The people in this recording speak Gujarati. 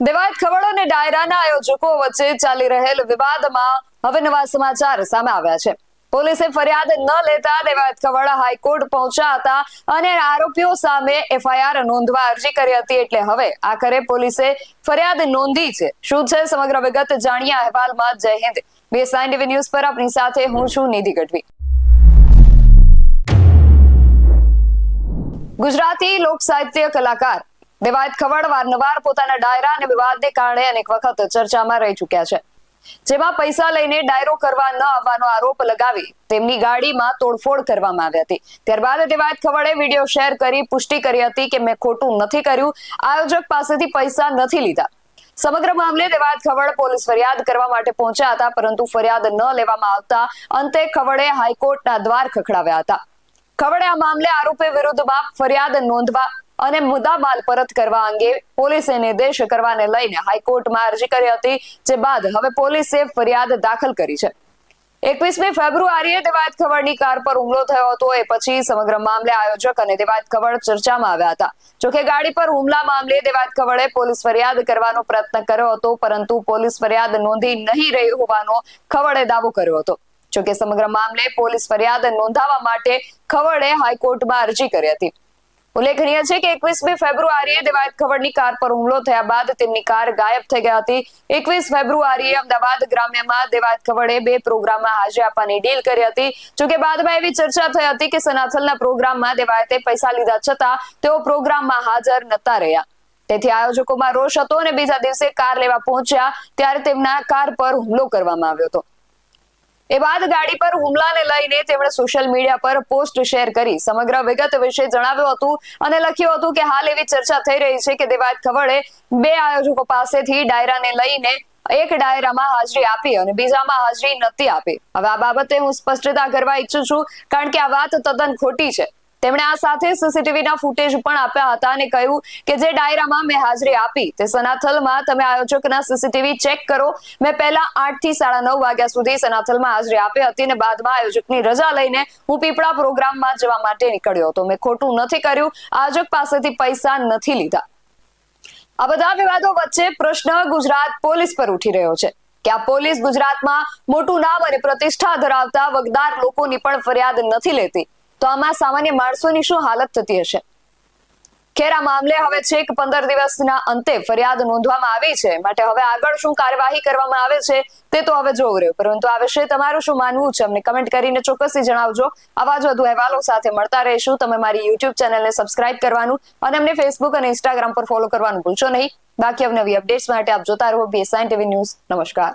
દેવાયત ખવડ અને ડાયરાના આયોજકો વચ્ચે ચાલી રહેલ વિવાદમાં હવે નવા સમાચાર સામે આવ્યા છે. પોલીસે ફરિયાદ ન લેતા દેવાયત ખવડ હાઈકોર્ટ પહોંચ્યા હતા અને આરોપીઓ સામે એફઆઈઆર નોંધવા અરજી કરી હતી. એટલે હવે આખરે પોલીસે ફરિયાદ નોંધી છે. શું છે સમગ્ર વિગત જાણીએ અહેવાલમાં. જય હિન્દ. BSI TV ન્યૂઝ પર આપની સાથે હું છું નિધિ ગઢવી. ગુજરાતી લોક સાહિત્ય કલાકાર દેવાયત ખવડ વારંવાર પોતાના ડાયરા અને વિવાદને કારણે અનેક વખત ચર્ચામાં રહી ચૂક્યા છે. જેમાં પૈસા લઈને ડાયરો કરવા ન આવવાનો આરોપ લગાવી તેમની ગાડીમાં તોડફોડ કરવામાં આવી હતી. ત્યારબાદ દેવાયત ખવડે વિડીયો શેર કરી પુષ્ટિ કરી હતી કે મેં ખોટું નથી કર્યું, આયોજક પાસેથી પૈસા નથી લીધા. સમગ્ર મામલે દેવાયત ખવડ પોલીસ ફરિયાદ કરવા માટે પહોંચ્યા હતા, પરંતુ ફરિયાદ ન લેવામાં આવતા અંતે ખવડે હાઈકોર્ટના દ્વાર ખખડાવ્યા હતા. ખવડે આ મામલે આરોપી વિરુદ્ધમાં ફરિયાદ નોંધવા અને મુદ્દામાલ પરત કરવા અંગે પોલીસે નિર્દેશ કરવાને લઈને હાઈકોર્ટમાં અરજી કરી હતી. જે બાદ હવે પોલીસે ફરિયાદ દાખલ કરી છે. 21મી ફેબ્રુઆરીએ દેવાયત ખવડની કાર પર હુમલો થયો હતો. એ પછી સમગ્ર મામલે આયોજક અને દેવાયત ખવડ ચર્ચામાં આવ્યા હતા. જોકે ગાડી પર હુમલા મામલે દેવાયત ખવડે પોલીસ ફરિયાદ કરવાનો પ્રયત્ન કર્યો હતો, પરંતુ પોલીસ ફરિયાદ નોંધી નહીં રહી હોવાનો ખવડે દાવો કર્યો હતો. જોકે સમગ્ર મામલે પોલીસ ફરિયાદ નોંધાવવા માટે ખવડે હાઈકોર્ટમાં અરજી કરી હતી. ઉલ્લેખનીય છે કે 21મી ફેબ્રુઆરીએ દેવાયત ખવડની કાર પર હુમલો થયા બાદ તેમની કાર ગાયબ થઈ ગઈ હતી. 21 ફેબ્રુઆરીએ અમદાવાદ ગ્રામ્યમાં દેવાયત ખવડે 2 પ્રોગ્રામમાં હાજરી આપવાની ડીલ કરી હતી. જોકે બાદમાં એવી ચર્ચા થઈ હતી કે સનાથલના પ્રોગ્રામમાં દેવાયતે પૈસા લીધા છતાં તેઓ પ્રોગ્રામમાં હાજર નતા રહ્યા. તેથી આયોજકોમાં રોષ હતો અને બીજા દિવસે કાર લેવા પહોંચ્યા ત્યારે તેમના કાર પર હુમલો કરવામાં આવ્યો હતો. એ બાદ ગાડી પર હુમલાને લઈને તેમણે સોશિયલ મીડિયા પર પોસ્ટ શેર કરી સમગ્ર વિગત વિશે જણાવ્યું હતું અને લખ્યું હતું કે હાલ એવી ચર્ચા થઈ રહી છે કે દેવાયત ખવડે 2 આયોજકો પાસેથી ડાયરાને લઈને એક ડાયરામાં હાજરી આપી અને બીજામાં હાજરી નથી આપી. હવે આ બાબતે હું સ્પષ્ટતા કરવા ઈચ્છું છું, કારણ કે આ વાત તદ્દન ખોટી છે. તેમણે આ સાથે સીસીટીવીના ફૂટેજ પણ આપ્યા હતા અને કહ્યું કે જે ડાયરામાં મેં હાજરી આપી તે સનાથલમાં તમે આયોજકના સીસીટીવી ચેક કરો. મેં પહેલા 8 થી 9:30 વાગ્યા સુધી સનાથલમાં હાજરી આપી હતી અને બાદમાં આયોજકની રજા લઈને હું પીપળા પ્રોગ્રામમાં જવા માટે નીકળ્યો હતો. મેં ખોટું નથી કર્યું, આયોજક પાસેથી પૈસા નથી લીધા. આ બધા વિવાદો વચ્ચે પ્રશ્ન ગુજરાત પોલીસ પર ઉઠી રહ્યો છે કે આ પોલીસ ગુજરાતમાં મોટું નામ અને પ્રતિષ્ઠા ધરાવતા વગદાર લોકોની પણ ફરિયાદ નથી લેતી, તો આમાં સામાન્ય માણસોની શું હાલત થતી હશે? ખેર, આ મામલે હવે છેક 15 દિવસના અંતે ફરિયાદ નોંધવામાં આવી છે, માટે હવે આગળ શું કાર્યવાહી કરવામાં આવે છે તે તો હવે જોવું રહ્યું. પરંતુ આ વિશે તમારું શું માનવું છે અમને કમેન્ટ કરીને ચોક્કસથી જણાવજો. આવા જ વધુ અહેવાલો સાથે મળતા રહીશું. તમે મારી YouTube ચેનલને સબસ્ક્રાઇબ કરવાનું અને અમને Facebook અને Instagram પર ફોલો કરવાનું ભૂલશો નહીં. બાકી અવનવી અપડેટ્સ માટે આપ જોતા રહો BSI TV ન્યૂઝ. નમસ્કાર.